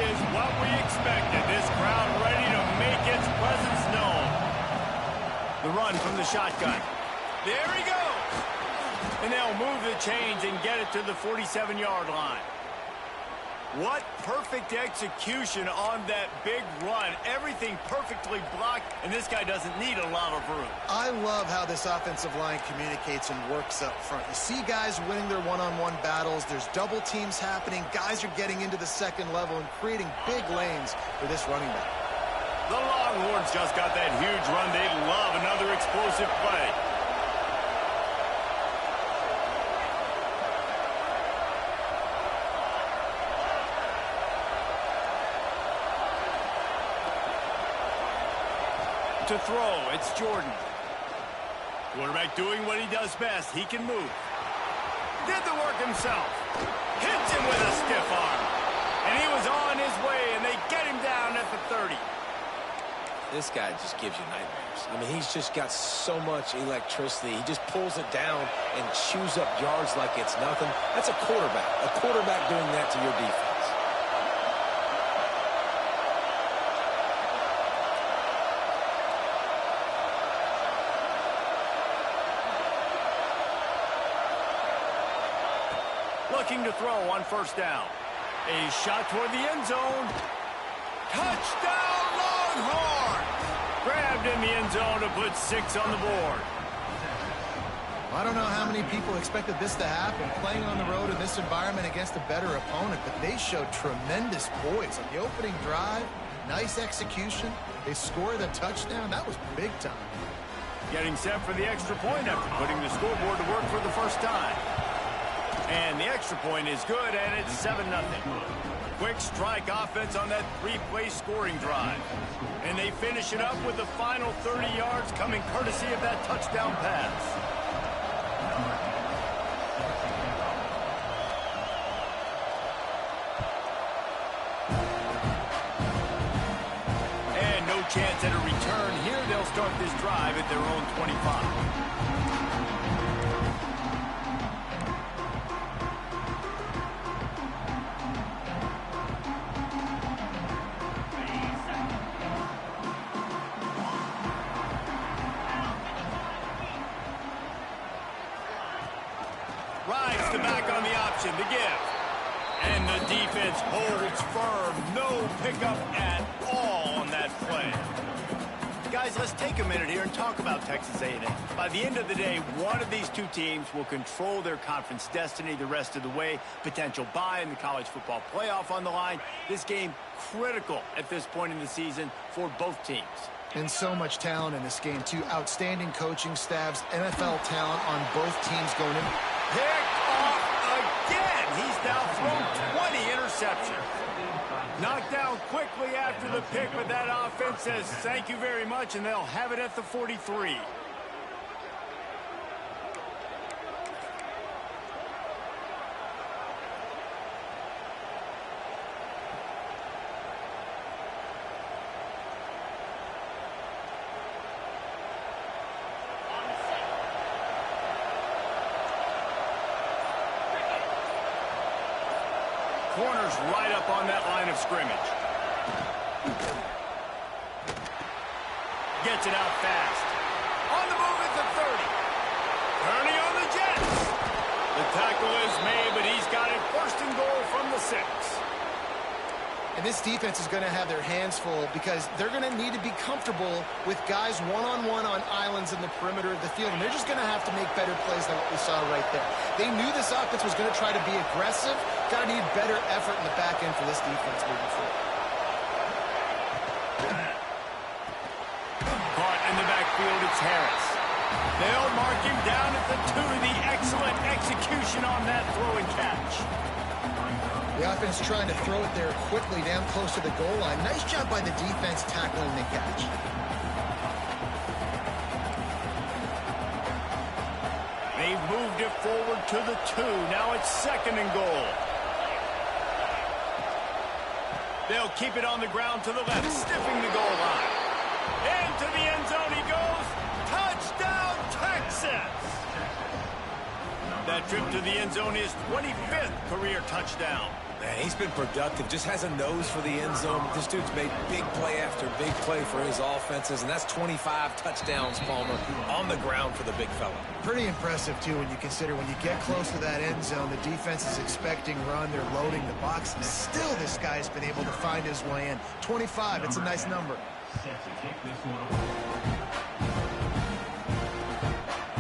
is what we expected. This crowd ready to make its presence known. The run from the shotgun. There he goes. And they'll move the chains and get it to the 47-yard line. What perfect execution on that big run. Everything perfectly blocked, and this guy doesn't need a lot of room. I love how this offensive line communicates and works up front. You see guys winning their one-on-one battles. There's double teams happening. Guys are getting into the second level and creating big lanes for this running back. The Longhorns just got that huge run. They'd love another explosive play. To throw, it's Jordan. Quarterback doing what he does best. He can move. Did the work himself. Hits him with a stiff arm. And he was on his way, and they get him down at the 30. This guy just gives you nightmares. I mean, he's just got so much electricity. He just pulls it down and chews up yards like it's nothing. That's a quarterback. A quarterback doing that to your defense. Looking to throw on first down. A shot toward the end zone. Touchdown, Longhorns! Grabbed in the end zone to put 6 on the board. I don't know how many people expected this to happen, playing on the road in this environment against a better opponent, but they showed tremendous poise on the opening drive. Nice execution. They score the touchdown. That was big time. Getting set for the extra point after putting the scoreboard to work for the first time. And the extra point is good, and it's 7-0. Quick strike offense on that 3-play scoring drive. And they finish it up with the final 30 yards coming courtesy of that touchdown pass. And no chance at a return here. They'll start this drive at their own 25. Rides the back on the option to give. And the defense holds firm. No pickup at all on that play. Guys, let's take a minute here and talk about Texas A&M. By the end of the day, one of these two teams will control their conference destiny the rest of the way. Potential bye in the college football playoff on the line. This game critical at this point in the season for both teams. And so much talent in this game, too. Outstanding coaching staffs, NFL talent on both teams going in. Picked off again. He's now thrown 20 interceptions. Knocked down quickly after the pick, but that offense says thank you very much, and they'll have it at the 43. Corners right up on that line of scrimmage. Gets it out fast. On the move at the 30. Kearney on the Jets. The tackle is made, but he's got it first and goal from the 6. And this defense is going to have their hands full because they're going to need to be comfortable with guys one-on-one on islands in the perimeter of the field, and they're just going to have to make better plays than what we saw right there. They knew this offense was going to try to be aggressive. Got to need better effort in the back end for this defense moving forward. Caught in the backfield, it's Harris. They'll mark him down at the 2. The excellent execution on that throw and catch. The offense trying to throw it there quickly down close to the goal line. Nice job by the defense tackling the catch. They've moved it forward to the 2. Now it's 2nd and goal. They'll keep it on the ground to the left, sniffing the goal line. Into the end zone he goes. Touchdown, Texas! That trip to the end zone is 25th career touchdown. Man, he's been productive, just has a nose for the end zone. This dude's made big play after big play for his offenses, and that's 25 touchdowns, Palmer, on the ground for the big fella. Pretty impressive, too, when you consider when you get close to that end zone, the defense is expecting run, they're loading the box. Still, this guy's been able to find his way in. 25, it's a nice number.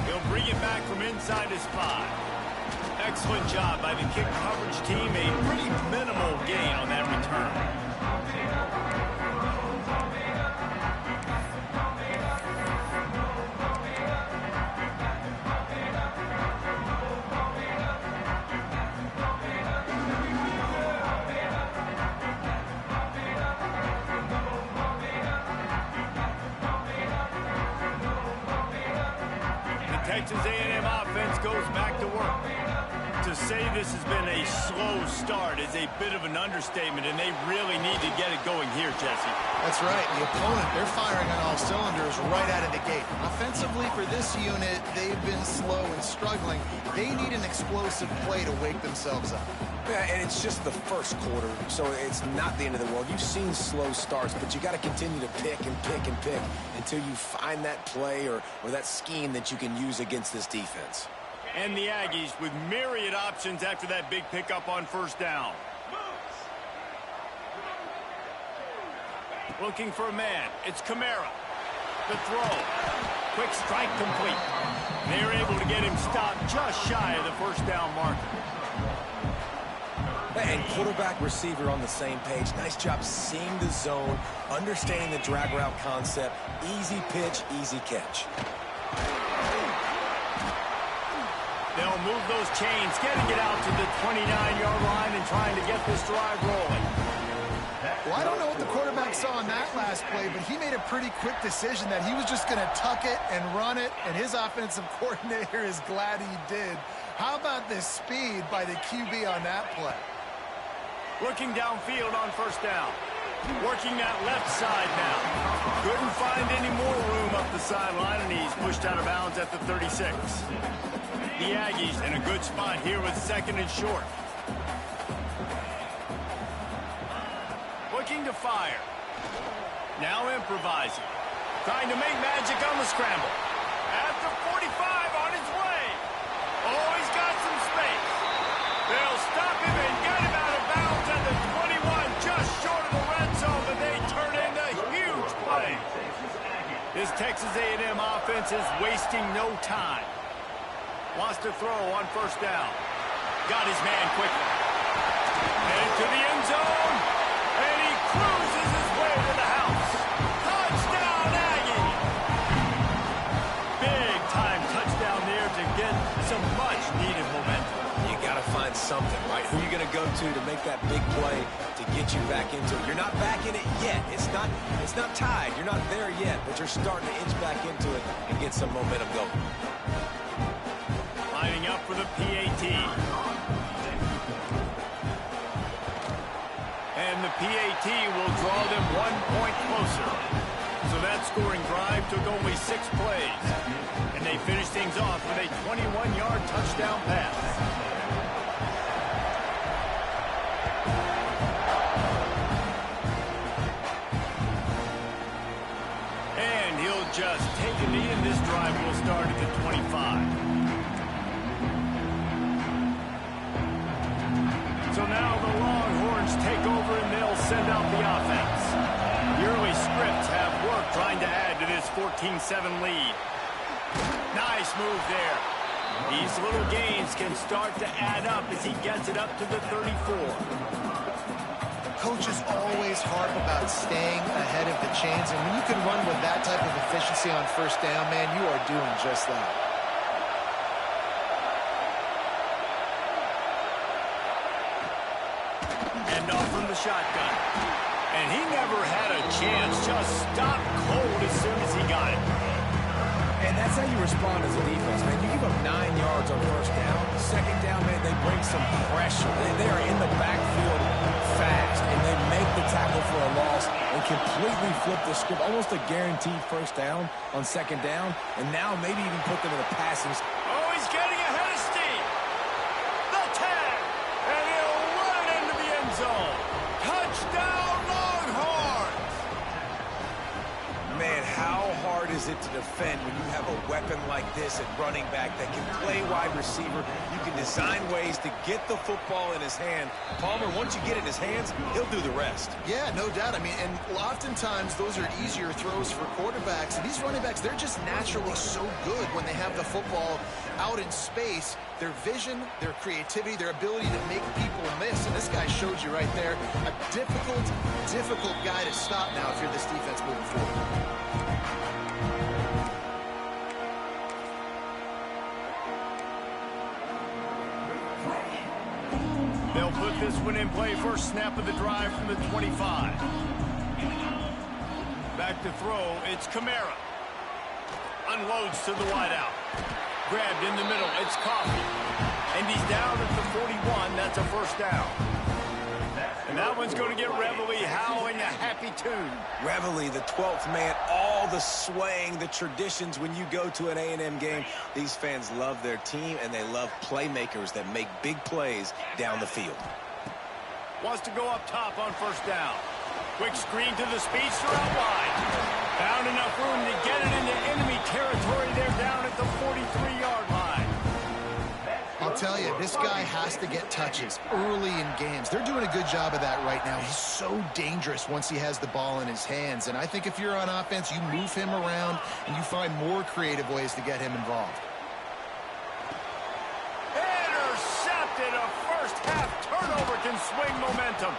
He'll bring it back from inside his 5. Excellent job by the kick coverage team. A pretty minimal gain on that return. The Texas A&M offense goes back to work. To say this has been a slow start is a bit of an understatement, and they really need to get it going here, Jesse. That's right. The opponent, they're firing on all cylinders right out of the gate. Offensively, for this unit, they've been slow and struggling. They need an explosive play to wake themselves up. Yeah, and it's just the first quarter, so it's not the end of the world. You've seen slow starts, but you got to continue to pick and pick and pick until you find that play or that scheme that you can use against this defense. And the Aggies with myriad options after that big pickup on first down. Looking for a man. It's Kamara. The throw. Quick strike complete. They're able to get him stopped just shy of the first down marker. And quarterback receiver on the same page. Nice job seeing the zone, understanding the drag route concept. Easy pitch, easy catch. They'll move those chains, getting it out to the 29-yard line and trying to get this drive rolling. Well, I don't know what the quarterback saw on that last play, but he made a pretty quick decision that he was just going to tuck it and run it, and his offensive coordinator is glad he did. How about the speed by the QB on that play? Looking downfield on first down. Working that left side now. Couldn't find any more room up the sideline, and he's pushed out of bounds at the 36. The Aggies in a good spot here with second and short. Looking to fire. Now improvising. Trying to make magic on the scramble. At the 45 on his way. Oh, he's got some space. They'll stop him and get him out of bounds at the 21, just short of the red zone, but they turn into huge play. This Texas A&M offense is wasting no time. Wants to throw on first down. Got his man quickly. Headed to the end zone. And he cruises his way to the house. Touchdown, Aggie! Big time touchdown there to get some much needed momentum. You got to find something, right? Who are you going to go to make that big play to get you back into it? You're not back in it yet. It's not tied. You're not there yet, but you're starting to inch back into it and get some momentum going. Lining up for the PAT. And the PAT will draw them 1 point closer. So that scoring drive took only 6 plays. And they finished things off with a 21-yard touchdown pass. And he'll just take a knee, and this drive will start at the 25. So now the Longhorns take over and they'll send out the offense. The early scripts have worked trying to add to this 14-7 lead. Nice move there. These little gains can start to add up as he gets it up to the 34. Coaches always harp about staying ahead of the chains, and when you can run with that type of efficiency on first down, man, you are doing just that. From the shotgun. And he never had a chance, just stopped cold as soon as he got it. And that's how you respond as a defense, man. You give up 9 yards on first down. Second down, man, they bring some pressure. They are in the backfield fast, and they make the tackle for a loss and completely flip the script. Almost a guaranteed first down on second down, and now maybe even put them in a passing. Oh, he's getting ahead of steam. The tag, and he'll run it into the end Touchdown, Longhorns! Man, how hard is it to defend when you have a weapon like this at running back that can play wide receiver? You can design ways to get the football in his hand. Palmer, once you get it in his hands, he'll do the rest. Yeah, no doubt. I mean, and oftentimes those are easier throws for quarterbacks. And these running backs, they're just naturally so good when they have the football out in space. Their vision, their creativity, their ability to make people miss. And this guy showed you right there, a difficult guy to stop now if you're this defense moving forward. They'll put this one in play. First snap of the drive from the 25. Back to throw. It's Kamara. Unloads to the wideout. Grabbed in the middle. It's Coffee. And he's down at the 41. That's a first down. And that one's going to get Reveille howling a happy tune. Reveille, the 12th man, all the swaying, the traditions when you go to an A&M game. These fans love their team, and they love playmakers that make big plays down the field. Wants to go up top on first down. Quick screen to the speedster out wide. Found enough room to get it into enemy territory there down at the 43-yard line. I'll tell you, this guy has to get touches early in games. They're doing a good job of that right now. He's so dangerous once he has the ball in his hands. And I think if you're on offense, you move him around and you find more creative ways to get him involved. Intercepted. A first-half turnover can swing momentum.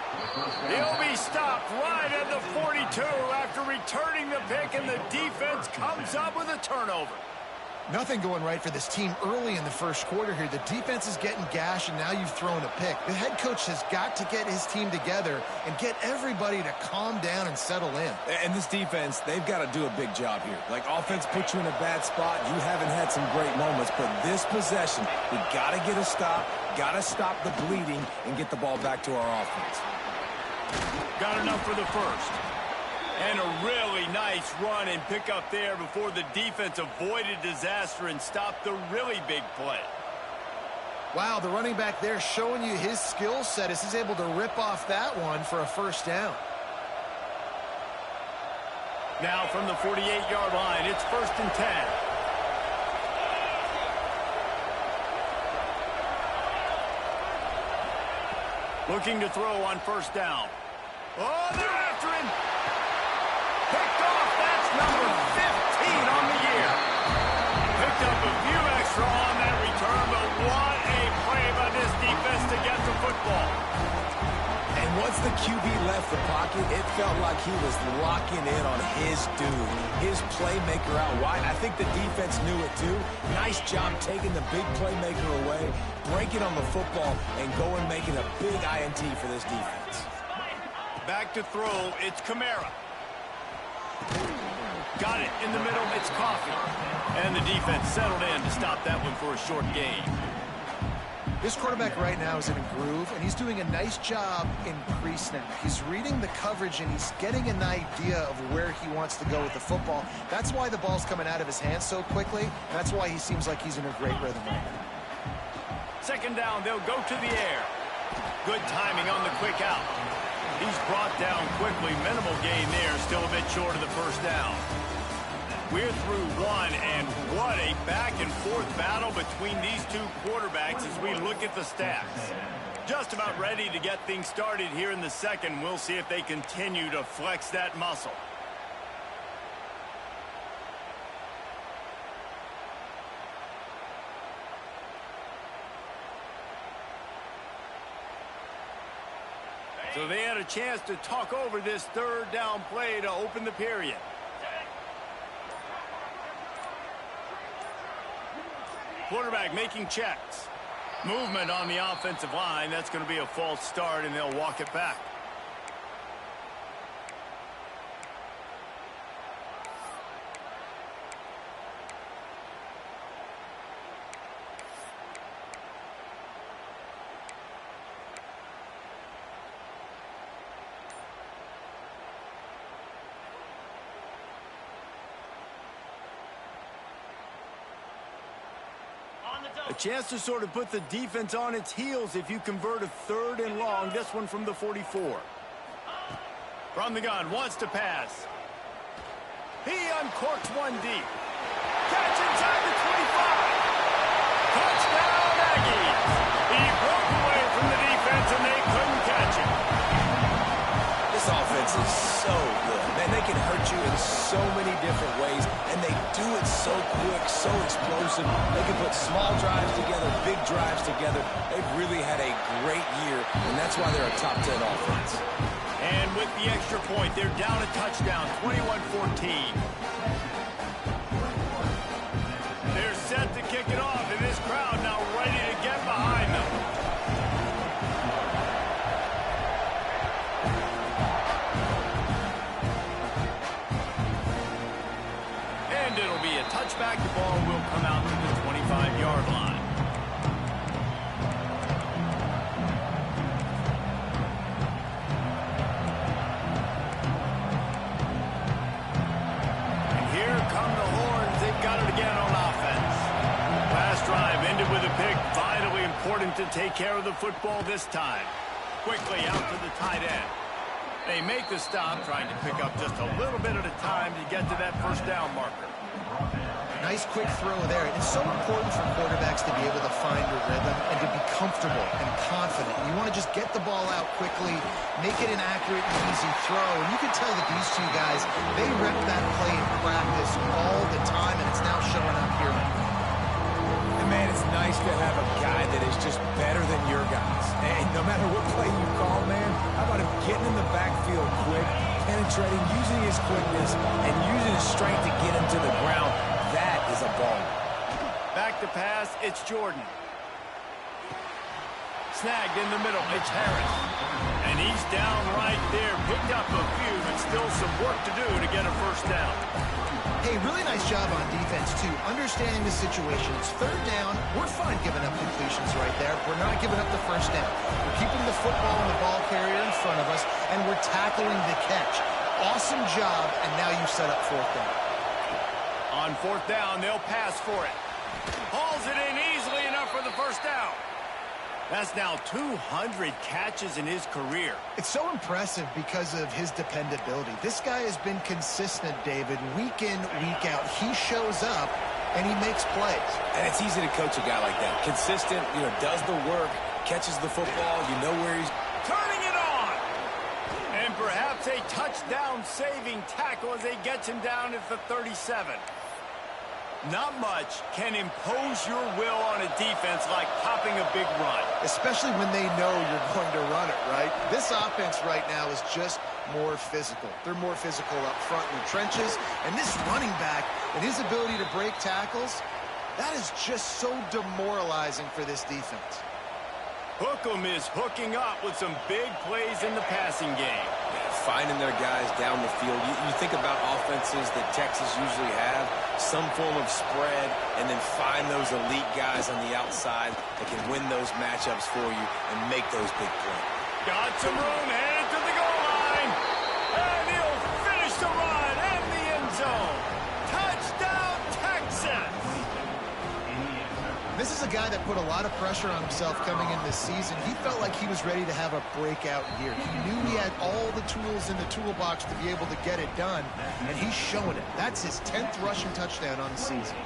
He'll be stopped right at the 42 after returning the pick, and the defense comes up with a turnover. Nothing going right for this team early in the first quarter here. The defense is getting gashed, and now you've thrown a pick. The head coach has got to get his team together and get everybody to calm down and settle in. And this defense, they've got to do a big job here. Like, offense puts you in a bad spot. You haven't had some great moments, but this possession, we got to get a stop, got to stop the bleeding, and get the ball back to our offense. Got enough for the first. And a really nice run and pick up there before the defense avoided disaster and stopped the really big play. Wow, the running back there showing you his skill set as he's able to rip off that one for a first down. Now from the 48-yard line, it's 1st and 10. Looking to throw on first down. Oh, they're after him. Picked off. That's number 15 on the year. Picked up a few extra on that return, but what a play by this defense to get the football. And once the QB left the pocket, it felt like he was locking in on his dude, his playmaker out wide. I think the defense knew it too. Nice job taking the big playmaker away, breaking on the football, and going making a big INT for this defense. Back to throw, it's Kamara. Got it in the middle, it's Coffee. And the defense settled in to stop that one for a short gain. This quarterback right now is in a groove, and he's doing a nice job in pre-snap. He's reading the coverage, and he's getting an idea of where he wants to go with the football. That's why the ball's coming out of his hands so quickly, and that's why he seems like he's in a great rhythm right now. Second down, they'll go to the air. Good timing on the quick out. He's brought down quickly. Minimal gain there, still a bit short of the first down. We're through one, and what a back-and-forth battle between these two quarterbacks as we look at the stats. Just about ready to get things started here in the second. We'll see if they continue to flex that muscle. So they had a chance to talk over this third down play to open the period. Quarterback making checks. Movement on the offensive line. That's going to be a false start, and they'll walk it back. A chance to sort of put the defense on its heels if you convert a 3rd and long. This one from the 44. From the gun, wants to pass. He uncorks one deep. Catch inside the 25. Touchdown, Aggies. He broke away from the defense, and they couldn't catch him. This offense is so good. Man, they can hurt you in so many different ways, and they do it so quick, so explosive. They can put small drives together, big drives together. They've really had a great year, and that's why they're a top 10 offense. And with the extra point, they're down a touchdown, 21-14. They're set to kick it off, and this crowd now ready to get behind them. And it'll be a touchback. The ball will come out to the 25-yard line. With a pick, vitally important to take care of the football this time. Quickly out to the tight end. They make the stop, trying to pick up just a little bit at a time to get to that first down marker. Nice quick throw there. It's so important for quarterbacks to be able to find a rhythm and to be comfortable and confident. You want to just get the ball out quickly, make it an accurate and easy throw. And you can tell that these two guys, they rep that play in practice all the time, and it's now showing up here. Man, it's nice to have a guy that is just better than your guys. And no matter what play you call, man, how about him getting in the backfield quick, penetrating, using his quickness, and using his strength to get him to the ground. That is a ball. Back to pass, it's Jordan. Snagged in the middle, it's Harris. And he's down right there, picked up a few, but still some work to do to get a first down. Hey, really nice job on defense, too. Understanding the situation. It's third down. We're fine giving up completions right there. We're not giving up the first down. We're keeping the football and the ball carrier in front of us, and we're tackling the catch. Awesome job, and now you set up fourth down. On fourth down, they'll pass for it. Hauls it in easily enough for the first down. That's now 200 catches in his career. It's so impressive because of his dependability. This guy has been consistent, David, week in, week out. He shows up, and he makes plays. And it's easy to coach a guy like that. Consistent, does the work, catches the football, you know where he's... Turning it on! And perhaps a touchdown-saving tackle as they get him down at the 37. Not much can impose your will on a defense like popping a big run. Especially when they know you're going to run it, right? This offense right now is just more physical. They're more physical up front in the trenches. And this running back and his ability to break tackles, that is just so demoralizing for this defense. Hookem is hooking up with some big plays in the passing game. Finding their guys down the field. You think about offenses that Texas usually have, some form of spread, and then find those elite guys on the outside that can win those matchups for you and make those big plays. Got some room, headed to the goal line, and he'll finish the run in the end zone. Touchdown, Texas! This is a guy that put a lot of pressure on himself coming in this season. He felt like he was ready to have a breakout year. He knew he had all the tools in the toolbox to be able to get it done, and he's showing it. That's his 10th rushing touchdown on the season.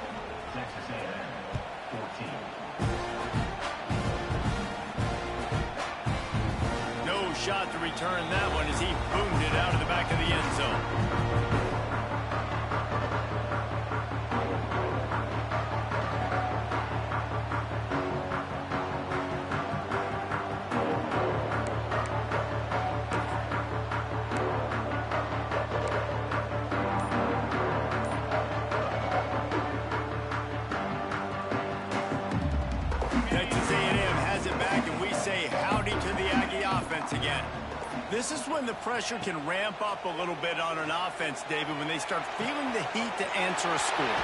No shot to return that one as he boomed it out of the back of the end zone. Again. This is when the pressure can ramp up a little bit on an offense, David, when they start feeling the heat to answer a score.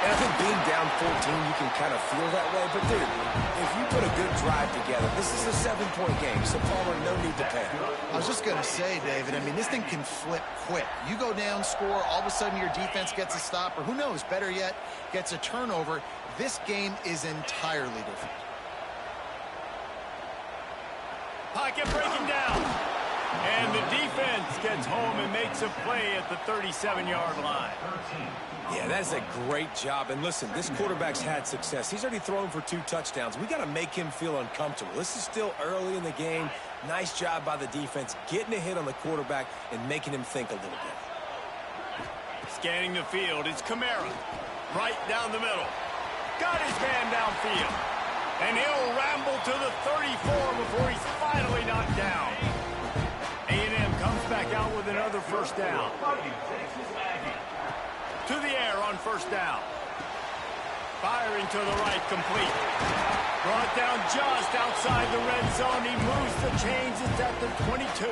And I think being down 14, you can kind of feel that way. But, dude, if you put a good drive together, this is a 7-point game, so Palmer, no need to panic. I was just going to say, David, I mean, this thing can flip quick. You go down, score, all of a sudden your defense gets a stop, or who knows, better yet, gets a turnover. This game is entirely different. Pocket breaking down. And the defense gets home and makes a play at the 37-yard line. Yeah, that's a great job. And listen, this quarterback's had success. He's already thrown for 2 touchdowns. We got to make him feel uncomfortable. This is still early in the game. Nice job by the defense, getting a hit on the quarterback and making him think a little bit. Scanning the field, it's Kamara. Right down the middle. Got his man downfield. And he'll ramble to the 34 before he's finally knocked down. A&M comes back out with another first down. To the air on first down. Firing to the right, complete. Brought down just outside the red zone. He moves the chains. It's at the 22.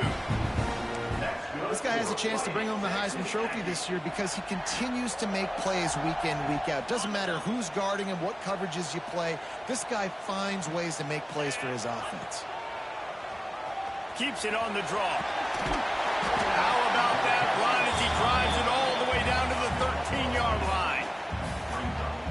This guy has a chance to bring home the Heisman Trophy this year because he continues to make plays week in, week out. Doesn't matter who's guarding him, what coverages you play. This guy finds ways to make plays for his offense. Keeps it on the draw. How about that run as he drives it all the way down to the 13-yard line?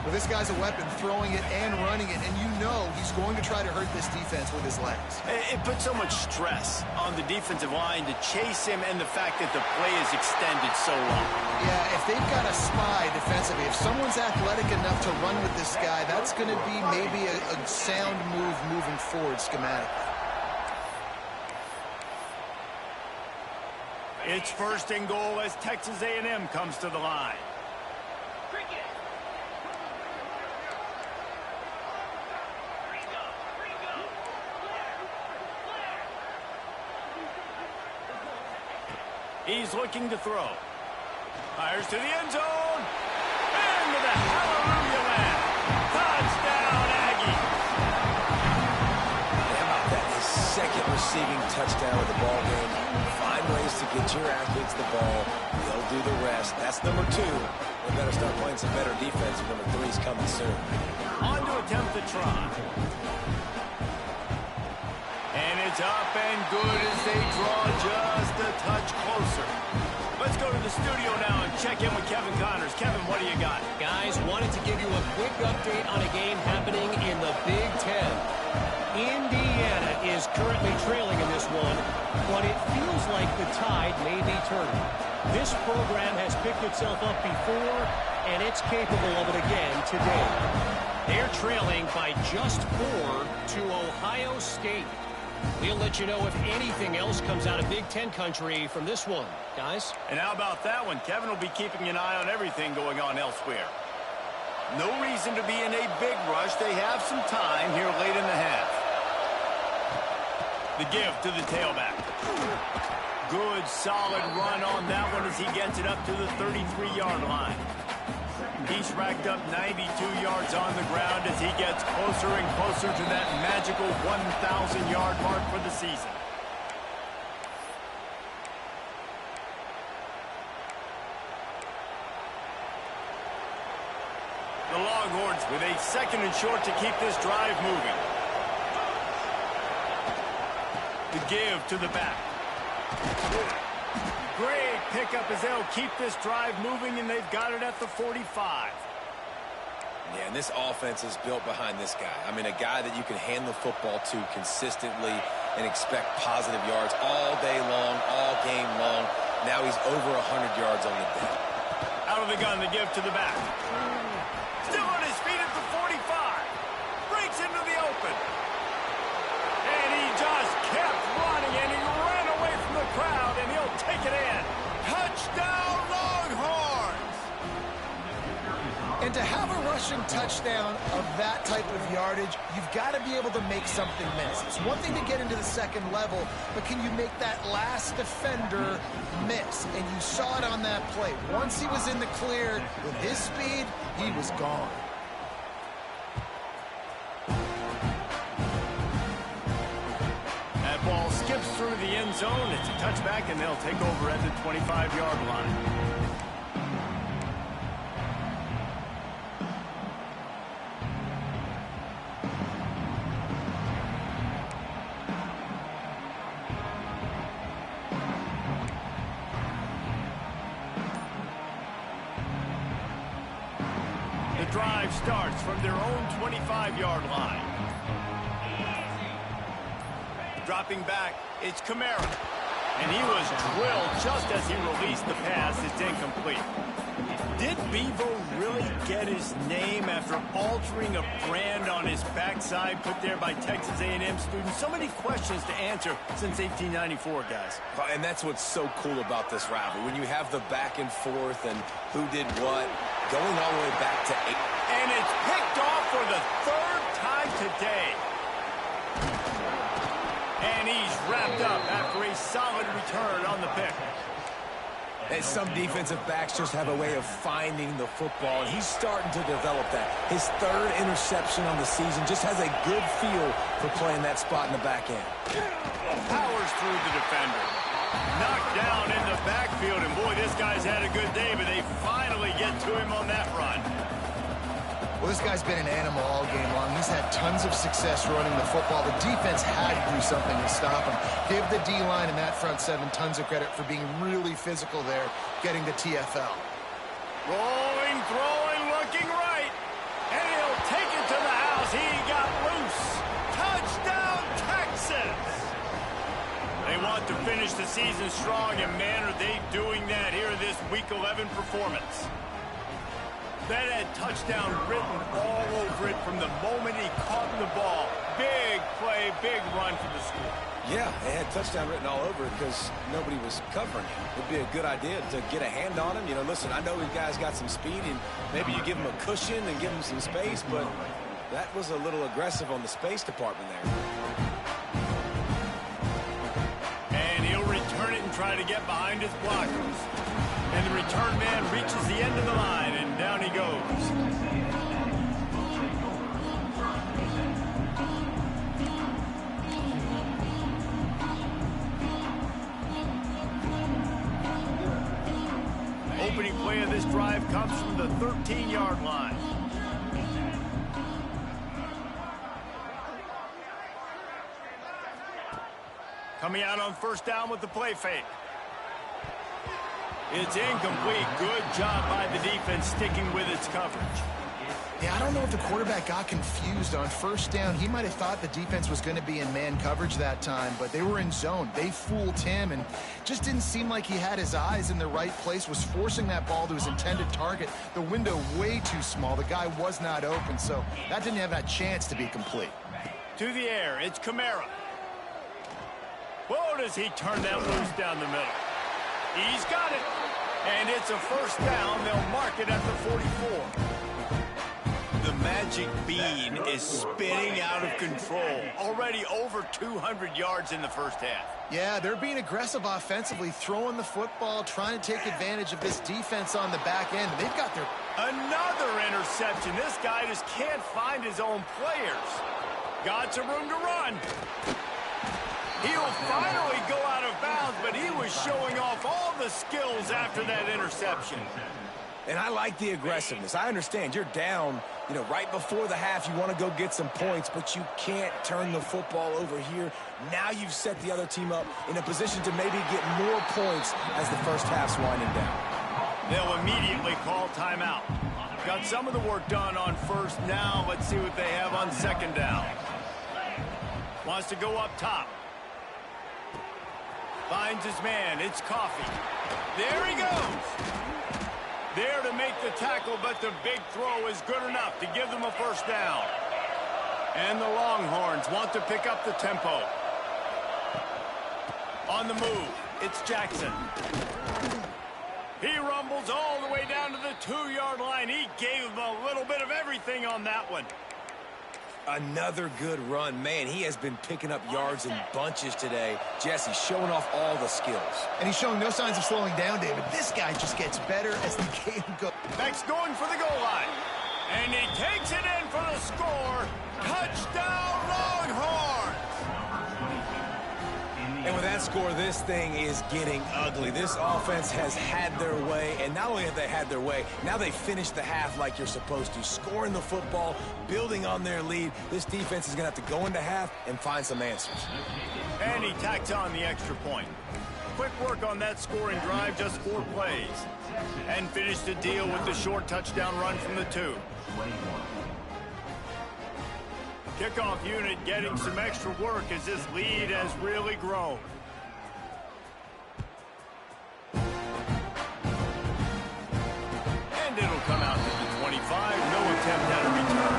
Well, this guy's a weapon, throwing it and running it, and you know he's going to try to hurt this defense with his legs. It puts so much stress on the defensive line to chase him and the fact that the play is extended so long. Yeah, if they've got a spy defensively, if someone's athletic enough to run with this guy, that's going to be maybe a sound move moving forward schematically. It's first and goal as Texas A&M comes to the line. He's looking to throw. Fires to the end zone. And with a hallelujah land. Touchdown, Aggie. How about that? His second receiving touchdown of the ball game. Find ways to get your athletes the ball. They'll do the rest. That's number 2. They better start playing some better defense. Number 3 is coming soon. On to attempt the try. And it's up and good as they draw just a touch closer. Let's go to the studio now and check in with Kevin Connors. Kevin, what do you got? Guys, wanted to give you a quick update on a game happening in the Big Ten. Indiana is currently trailing in this one, but it feels like the tide may be turning. This program has picked itself up before, and it's capable of it again today. They're trailing by just 4 to Ohio State. We'll let you know if anything else comes out of Big Ten country from this one, guys. And how about that one? Kevin will be keeping an eye on everything going on elsewhere. No reason to be in a big rush. They have some time here late in the half. The give to the tailback. Good, solid run on that one as he gets it up to the 33-yard line. He's racked up 92 yards on the ground as he gets closer and closer to that magical 1,000-yard mark for the season. The Longhorns with a second and short to keep this drive moving. The give to the back. Great pickup as they'll keep this drive moving, and they've got it at the 45. Yeah, and this offense is built behind this guy. I mean, a guy that you can hand the football to consistently and expect positive yards all day long, all game long. Now he's over 100 yards on the day. Out of the gun, the give to the back. Still on his feet at the 45. Breaks into the open. And he just kept running, and he ran away from the crowd, and he'll take it in. Touchdown, Longhorns! And to have a rushing touchdown of that type of yardage, you've got to be able to make something miss. It's one thing to get into the second level, but can you make that last defender miss? And you saw it on that play. Once he was in the clear, with his speed, he was gone. That ball skips through the end zone. It's a touchback, and they'll take over at the 25-yard line. The drive starts from their own 25-yard line. Dropping back, it's Kamara. And he was drilled just as he released the pass. It's incomplete. Did Bevo really get his name after altering a brand on his backside put there by Texas A&M students? So many questions to answer since 1894, guys. And that's what's so cool about this rivalry. When you have the back and forth and who did what, going all the way back to 8. And it's picked off for the third time today. And he's wrapped up after a solid return on the pick. And some defensive backs just have a way of finding the football, and he's starting to develop that. His third interception on the season just has a good feel for playing that spot in the back end. Powers through the defender. Knocked down in the backfield, and boy, this guy's had a good day, but they finally get to him on that run. Well, this guy's been an animal all game long. He's had tons of success running the football. The defense had to do something to stop him. Give the D-line and that front seven tons of credit for being really physical there, getting the TFL. Rolling, throwing, looking right. And he'll take it to the house. He got loose. Touchdown, Texas! They want to finish the season strong, and man, are they doing that here in this Week 11 performance. That had touchdown written all over it from the moment he caught the ball. Big play, big run for the school. Yeah, it had touchdown written all over it because nobody was covering him. It'd be a good idea to get a hand on him. You know, listen, I know these guys got some speed, and maybe you give him a cushion and give him some space, but that was a little aggressive on the space department there. And he'll return it and try to get behind his blockers. And the return man reaches the end of the line, and down he goes. Opening play of this drive comes from the 13-yard line. Coming out on first down with the play fake. It's incomplete. Good job by the defense sticking with its coverage. Yeah, I don't know if the quarterback got confused on first down. He might have thought the defense was going to be in man coverage that time, but they were in zone. They fooled him, and just didn't seem like he had his eyes in the right place, was forcing that ball to his intended target. The window way too small. The guy was not open, so that didn't have that chance to be complete. To the air, it's Kamara. Whoa, does he turn that loose down the middle. He's got it. And it's a first down. They'll mark it at the 44. The magic bean is spinning out of control. Already over 200 yards in the first half. Yeah, they're being aggressive offensively, throwing the football, trying to take advantage of this defense on the back end. They've got their... Another interception. This guy just can't find his own players. Got some room to run. He'll finally go out of bounds, but he was showing off all the skills after that interception. And I like the aggressiveness. I understand you're down, you know, right before the half. You want to go get some points, but you can't turn the football over here. Now you've set the other team up in a position to maybe get more points as the first half's winding down. They'll immediately call timeout. Got some of the work done on first. Now let's see what they have on second down. Wants to go up top. Finds his man. It's Coffee. There he goes. There to make the tackle, but the big throw is good enough to give them a first down. And the Longhorns want to pick up the tempo. On the move, it's Jackson. He rumbles all the way down to the 2-yard line. He gave them a little bit of everything on that one. Another good run. Man, he has been picking up yards in bunches today. Jesse showing off all the skills. And he's showing no signs of slowing down, David. This guy just gets better as the game goes. Next going for the goal line. And he takes it in for the score. Touchdown, Longhorns! And with that score, this thing is getting ugly. This offense has had their way, and not only have they had their way, now they finished the half like you're supposed to, scoring the football, building on their lead. This defense is going to have to go into half and find some answers. And he tacks on the extra point. Quick work on that scoring drive, just 4 plays. And finished the deal with the short touchdown run from the 2. Kickoff unit getting some extra work as this lead has really grown. attempt at a return.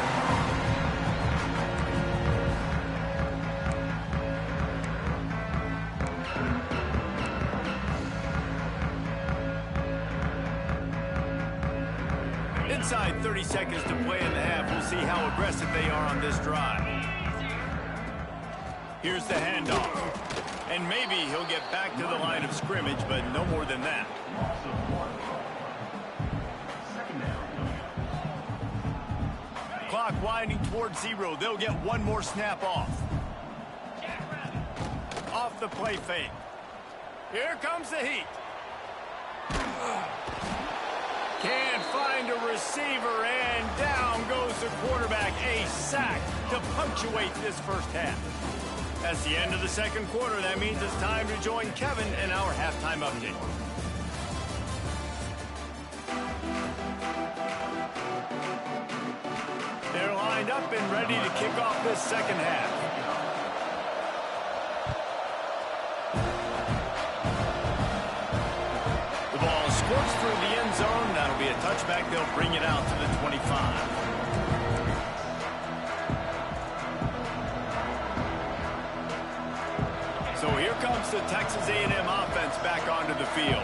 Inside 30 seconds to play in the half. We'll see how aggressive they are on this drive. Here's the handoff. And maybe he'll get back to the line of scrimmage, but no more than that. Clock winding towards 0. They'll get one more snap off. Off the play fake. Here comes the heat. Can't find a receiver, and down goes the quarterback. A sack to punctuate this first half. That's the end of the second quarter. That means it's time to join Kevin in our halftime update. They're lined up and ready to kick off this second half. The ball squirts through the end zone. That'll be a touchback. They'll bring it out to the 25. So here comes the Texas A&M offense back onto the field.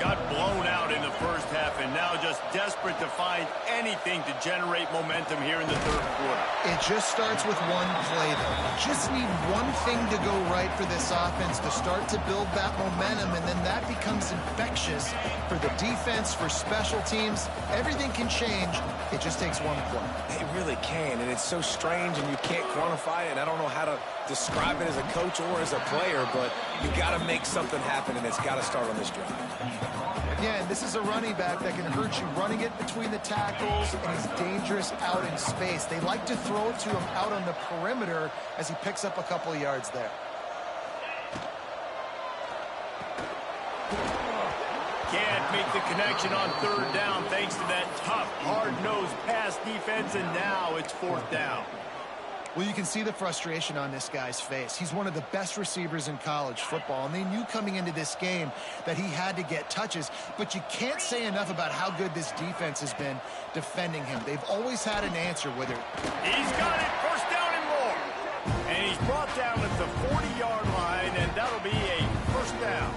Got blown out in the first half and now just desperate to find anything to generate momentum here in the third quarter. It just starts with one play, though. You just need one thing to go right for this offense to start to build that momentum, and then that becomes infectious for the defense, for special teams. Everything can change. It just takes one play. It really can, and it's so strange, and you can't quantify it, and I don't know how to describe it as a coach or as a player, but you got to make something happen, and it's got to start on this drive. Again, this is a running back that can hurt you running it between the tackles, and he's dangerous out in space. They like to throw it to him out on the perimeter as he picks up a couple of yards there. Can't make the connection on third down thanks to that tough, hard-nosed pass defense, and now it's fourth down. Well, you can see the frustration on this guy's face. He's one of the best receivers in college football, and they knew coming into this game that he had to get touches, but you can't say enough about how good this defense has been defending him. They've always had an answer, whether... He's got it, first down and more. And he's brought down at the 40-yard line, and that'll be a first down.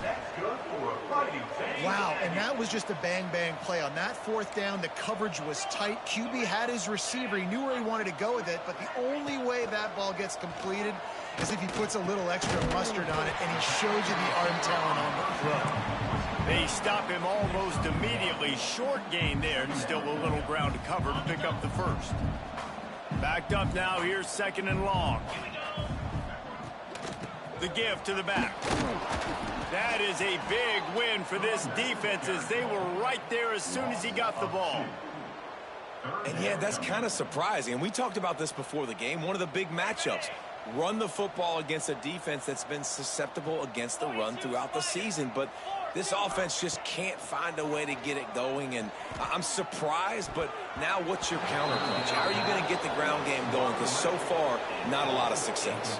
Wow, and that was just a bang-bang play. On that fourth down, the coverage was tight. QB had his receiver. He knew where he wanted to go with it, but the only way that ball gets completed is if he puts a little extra mustard on it, and he shows you the arm talent on the throw. They stop him almost immediately. Short gain there, and still a little ground to cover to pick up the first. Backed up now, here's second and long. The give to the back. That is a big win for this defense as they were right there as soon as he got the ball. And yeah, that's kind of surprising. And we talked about this before the game. One of the big matchups. Run the football against a defense that's been susceptible against the run throughout the season. But this offense just can't find a way to get it going. And I'm surprised, but now what's your counterpunch? How are you going to get the ground game going? Because so far, not a lot of success.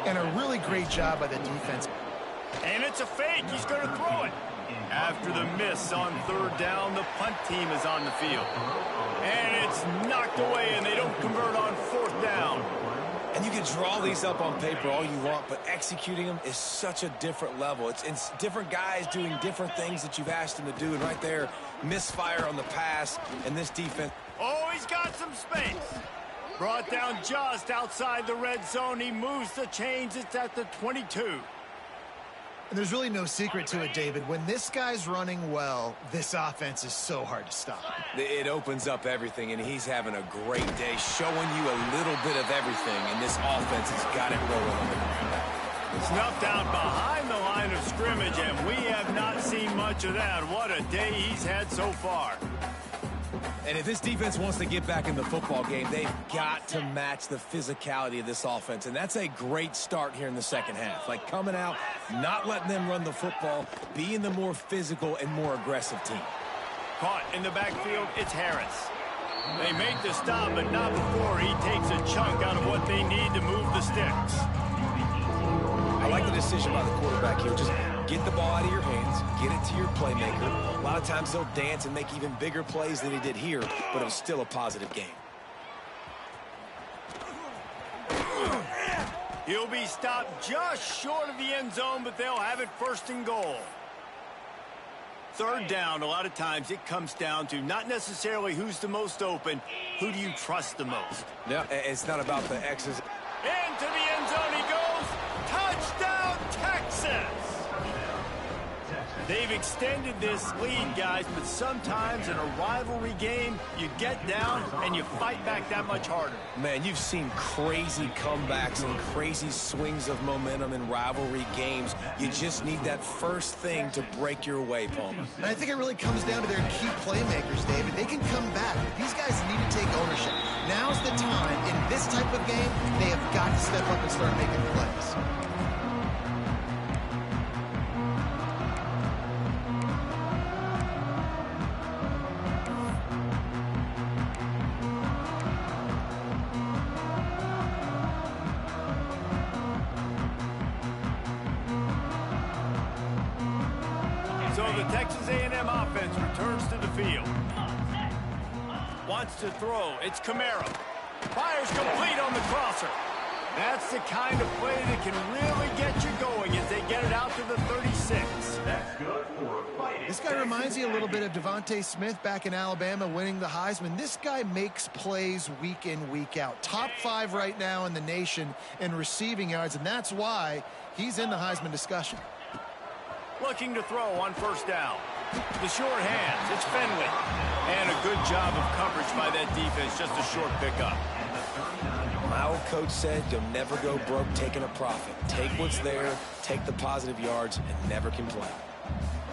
And a really great job by the defense. And it's a fake. He's going to throw it. After the miss on third down, the punt team is on the field. And it's knocked away, and they don't convert on fourth down. And you can draw these up on paper all you want, but executing them is such a different level. It's different guys doing different things that you've asked them to do. And right there, misfire on the pass, and this defense. Oh, he's got some space. Brought down just outside the red zone. He moves the chains. It's at the 22. And there's really no secret to it, David. When this guy's running well, this offense is so hard to stop. It opens up everything, and he's having a great day, showing you a little bit of everything, and this offense has got it rolling. Snuffed out behind the line of scrimmage, and we have not seen much of that. What a day he's had so far. And if this defense wants to get back in the football game, they've got to match the physicality of this offense. And that's a great start here in the second half. Like coming out, not letting them run the football, being the more physical and more aggressive team. Caught in the backfield, it's Harris. They make the stop, but not before he takes a chunk out of what they need to move the sticks. I like the decision by the quarterback here. Just get the ball out of your hands, get it to your playmaker. A lot of times he'll dance and make even bigger plays than he did here, but it was still a positive game. He'll be stopped just short of the end zone, but they'll have it 1st and goal. 3rd down, a lot of times it comes down to not necessarily who's the most open, who do you trust the most? Yeah, it's not about the X's. Into the end zone he goes. Touchdown, Texas! They've extended this lead, guys, but sometimes in a rivalry game, you get down and you fight back that much harder. Man, you've seen crazy comebacks and crazy swings of momentum in rivalry games. You just need that first thing to break your way, Palmer. And I think it really comes down to their key playmakers, David. They can come back, but these guys need to take ownership. Now's the time. In this type of game, they have got to step up and start making plays. So the Texas A&M offense returns to the field. Wants to throw. It's Camaro. Fires complete on the crosser. That's the kind of play that can really get you going as they get it out to the 36. This guy reminds you a little bit of Devontae Smith back in Alabama winning the Heisman. This guy makes plays week in, week out. Top 5 right now in the nation in receiving yards, and that's why he's in the Heisman discussion. Looking to throw on 1st down. The short hands. It's Fenley. And a good job of coverage by that defense. Just a short pickup. My old coach said you'll never go broke taking a profit. Take what's there, take the positive yards, and never complain.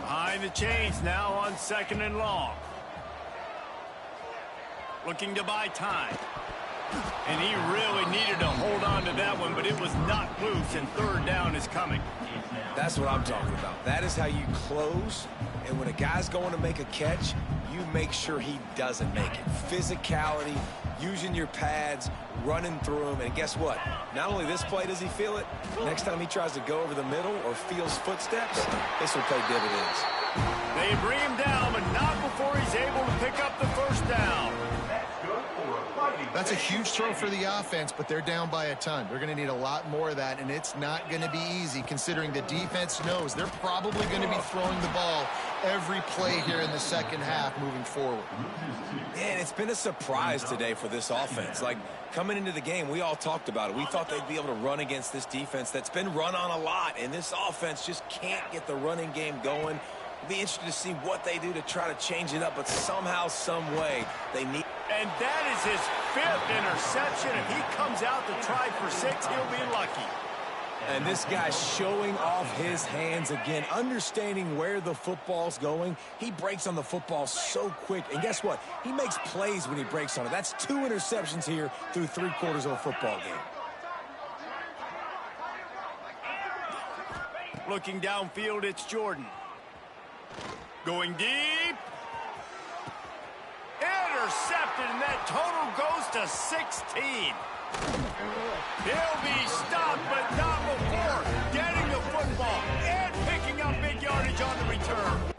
Behind the chains now on 2nd and long. Looking to buy time. And he really needed to hold on to that one, but it was knocked loose, and 3rd down is coming. That's what I'm talking about. That is how you close, and when a guy's going to make a catch, you make sure he doesn't make it. Physicality, using your pads, running through him, and guess what? Not only this play does he feel it, next time he tries to go over the middle or feels footsteps, this will pay dividends. They bring him down, but not before he's able to pick up the 1st down. That's a huge throw for the offense, but they're down by a ton. They're going to need a lot more of that, and it's not going to be easy considering the defense knows they're probably going to be throwing the ball every play here in the 2nd half moving forward. And it's been a surprise today for this offense. Like, coming into the game, we all talked about it. We thought they'd be able to run against this defense that's been run on a lot, and this offense just can't get the running game going. It'll be interesting to see what they do to try to change it up, but somehow, some way, they need... And that is his 5th interception. If he comes out to try for 6, he'll be lucky. And this guy's showing off his hands again, understanding where the football's going. He breaks on the football so quick. And guess what? He makes plays when he breaks on it. That's 2 interceptions here through 3 quarters of a football game. Looking downfield, it's Jordan. Going deep. Intercepted, and that total goes to 16. He'll be stopped, but not before getting the football and picking up big yardage on the return.